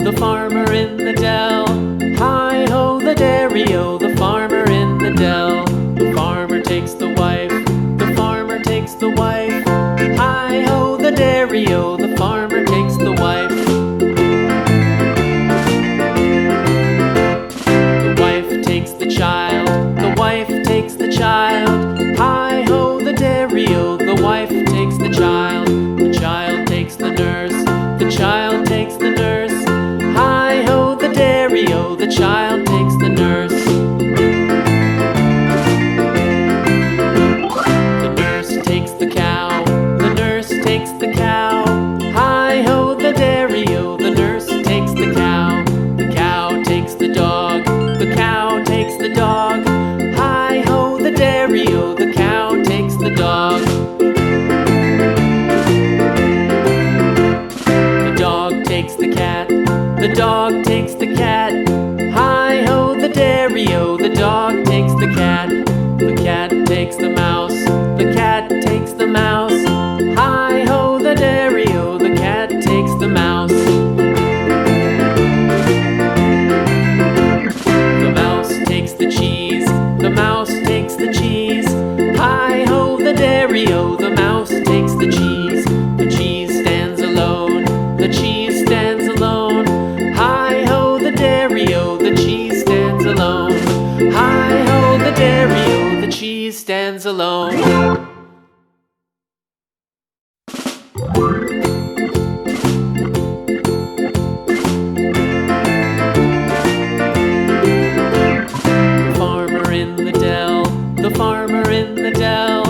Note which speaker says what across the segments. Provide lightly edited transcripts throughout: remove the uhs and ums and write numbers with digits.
Speaker 1: The farmer in the dell. Hi-ho, the dairy-o, the farmer in the dell. The farmer takes the wife, the farmer takes the wife. Hi-ho, the dairy-o, the farmer takes the wife. The wife takes the child, the wife takes the child. Hi-ho, the dairy-o, the wife takes the child. The child takes the nurse, the child takes the nurse. Hi-ho, the dairy-o, the child takes the nurse. The nurse takes the cow, the nurse takes the cow. Hi-ho, the dairy-o, the nurse takes the cow. The cow takes the dog, the cow takes the dog. Hi-ho, the dairy-o, the cow takes the dog. The dog takes the cat, the dog takes the cat. Hi-ho, the dairy-o, the dog takes the cat. The cat takes the mouse, the cat takes the mouse. Hi-ho, the dairy-o, the cat takes the mouse. The mouse takes the cheese, the mouse takes the cheese. Hi-ho, the dairy-o, the mouse takes the cheese. The cheese stands alone, the cheese stands alone. Hi-ho, the dairy-o, the cheese stands alone. Hi-ho, the dairy-o, the cheese stands alone. The farmer in the dell, the farmer in the dell.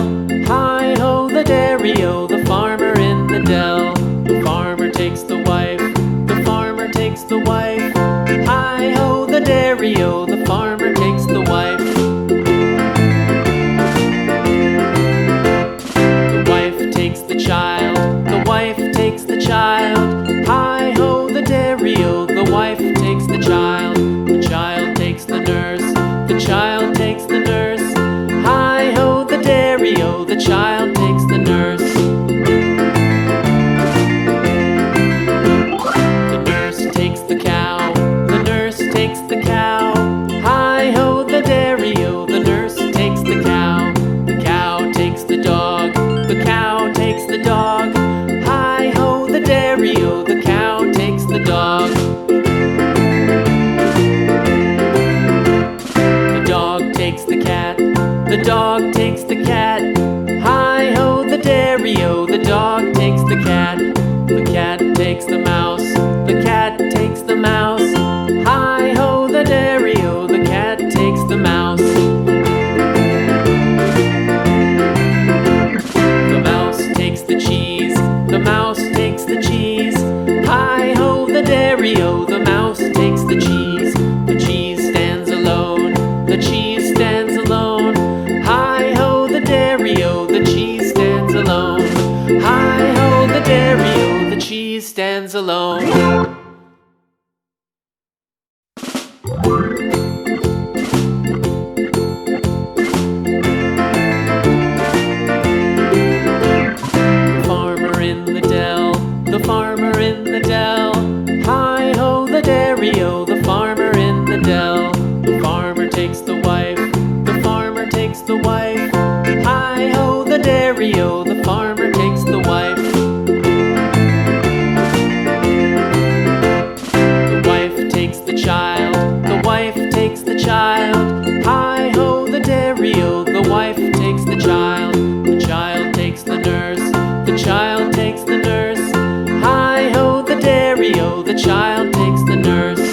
Speaker 1: Hi-ho, the dairy-o, the farmer in the dell. The farmer takes the wife, the farmer takes the wife. Hi-ho, the dairy-o, the farmer takes the wife. The wife takes the child, the wife takes the child. Hi-ho, the dairy-o, the wife takes the child. The child takes the nurse, the child takes the nurse. Hi-ho, the dairy-o, the child takes the nurse. The nurse takes the cow, the nurse takes the cow. Hi-ho, the dairy-o, the nurse takes the cow. The cow takes the dog, the cow takes the dog. Hi-ho, the dairy-o, the cow takes the dog. The dog takes the cat, the dog takes the cat. Hi-ho, the dairy-o, the dog takes the cat. The cat takes the mouse, the cat takes the mouse. Hi-ho, the dairy-o, the cat takes the mouse. The mouse takes the cheese, the mouse takes the cheese. Hi-ho, the dairy-o, the mouse takes the cheese. The cheese stands alone, the cheese stands alone. Hi-ho, the dairy-o, the cheese stands alone. Hi-ho, the dairy-o, the cheese stands alone. The farmer in the dell, the farmer in the dell. Hi-ho, the dairy-o, the farmer in the dell. The farmer takes the wife, the farmer takes the wife. Hi-ho, the dairy-o, the farmer takes the wife. The wife takes the child, the wife takes the child. Hi-ho, the dairy-o, the wife takes the child. The child takes the nurse, the child takes the nurse. Hi-ho, the dairy-o, the child takes the nurse.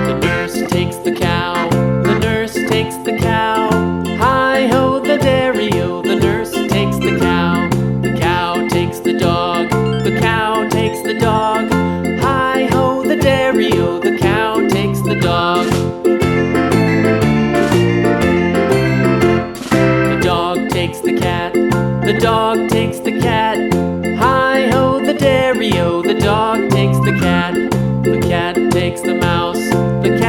Speaker 1: The nurse takes the cow, the nurse takes the cow. Hi-ho, the dairy-o, the nurse takes the cow. The cow takes the dog, the cow takes the dog. Hi-ho, the dairy-o, the cow takes the dog. The dog takes the cat, the dog takes the cat. Hi-ho, the dairy-o, the dog takes the cat. The cat takes the mouse, the cat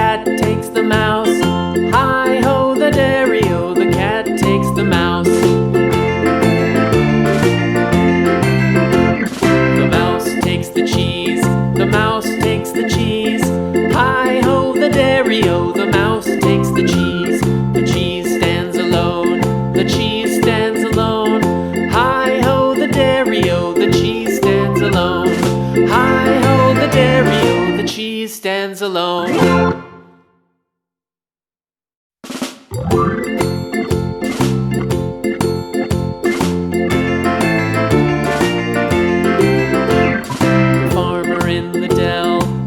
Speaker 1: stands alone.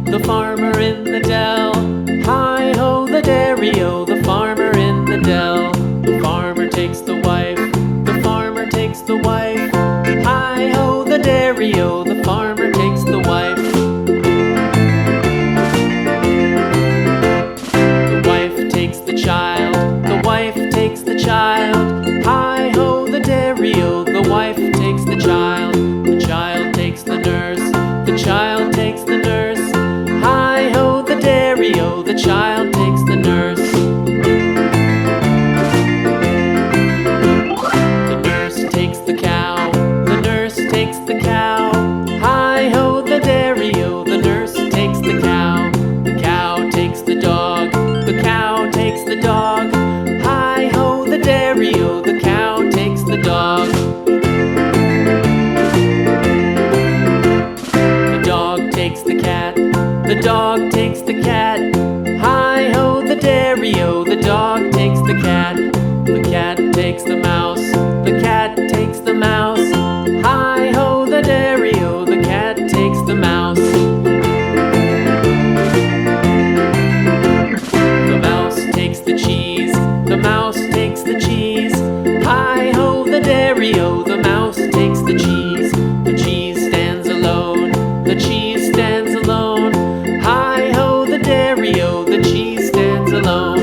Speaker 1: The farmer in the dell, hi-ho the dairy-o, the farmer in the dell. The farmer takes the wife, the farmer takes the wife, hi-ho the dairy-o, the farmer takes the wife. The wife takes the child, the wife takes the child, hi-ho the dairy-o, the wife takes the child. The child takes the nurse, the child takes the nurse, hi-ho the dairy-o, the child takes the nurse. The nurse takes the cow, the nurse takes the cow, hi-ho the dairy-o, the nurse takes the cow. The cow takes the dog, the cow takes the dog, hi-ho the dairy-o, the cow takes the dog. The dog takes the cat, the dog takes the cat, hi-ho the dairy-o, the dog takes the cat. The cat takes the mouse, the cat takes the mouse, hi-ho the dairy-o, the cat takes the mouse. The mouse takes the cheese, the mouse takes the cheese, hi-ho the dairy-o, the mouse takes the cheese. The cheese stands alone, the cheese stands alone, hi-ho the dairy-o, the cheese stands alone,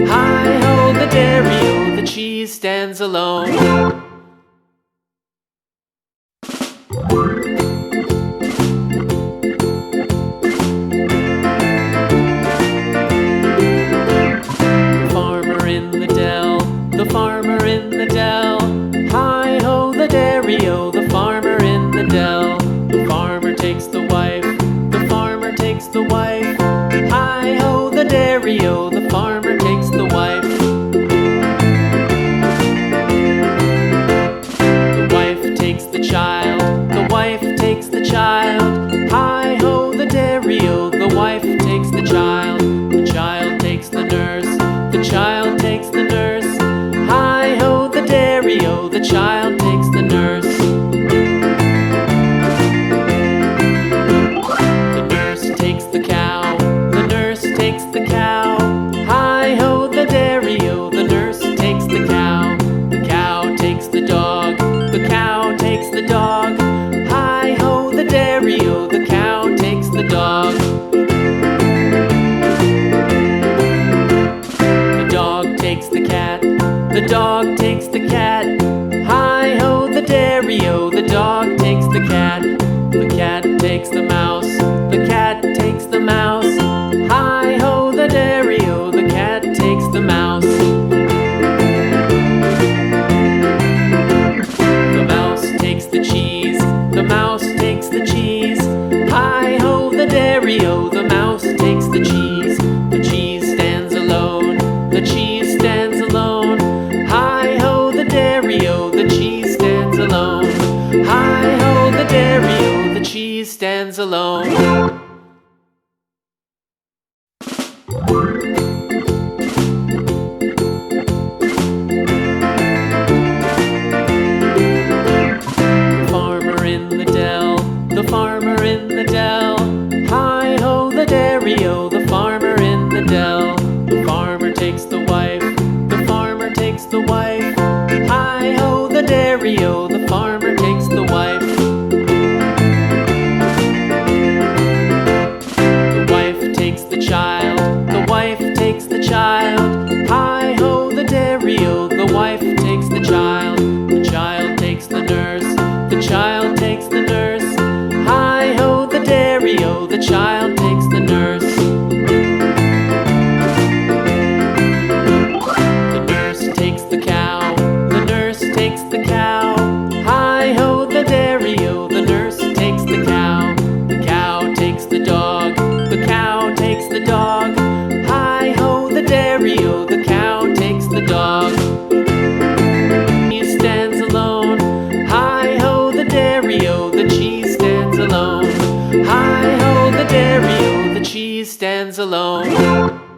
Speaker 1: hi-ho the dairy-o, the cheese stands alone. The farmer in the dell, the farmer in the dell, hi-ho the dairy-o, the farmer in the dell. The farmer takes the wife, the farmer takes the wife, hi-ho the dairy-o, the farmer takes the wife. The wife takes the child, the wife takes the child, hi-ho the dairy-o, the wife takes the child. The child takes the nurse, the child takes the nurse, hi-ho the dairy-o, the child takes the nurse. The nurse takes the cow, the nurse takes the cow, hi-ho the dairy-o, the nurse takes the cow. The cow takes the dog, the cow takes the dog, hi-ho the dairy-o, the cow takes the dog. The dog takes the cat, the dog takes the cat, hi-ho the dairy-o, the dog takes the cat. The cat takes the mouse, the cat takes the mouse, hi-ho the dairy-o, the cat takes the mouse. The mouse takes the cheese, the mouse takes the cheese, hi-ho the dairy-o, the mouse takes the cheese. The cheese stands alone, the cheese stands alone, hi-ho the dairy-o, the cheese stands alone, hi-ho the dairy-o, the cheese stands alone. The farmer in the dell, the farmer in the dell, hi-ho the dairy-o, the farmer in the dell. The farmer takes the wife, the farmer takes the wife, hi-ho the dairy-o, the farmer takes the wife. The wife takes the child, the wife takes the child, hi-ho the dairy-o, the wife takes the child. The child takes the nurse, the child takes the nurse, hi-ho the dairy-o, the child takes the nurse. The nurse takes the cow, the nurse takes the cow, hi-ho the dairy-o, the nurse takes the cow. The cow takes the dog, the cow takes the dog, hi-ho the dairy-o, the cow takes the dog. He stands alone, hi-ho the dairy-o, the cheese stands alone, hi-ho the dairy-o, the cheese cheese stands alone.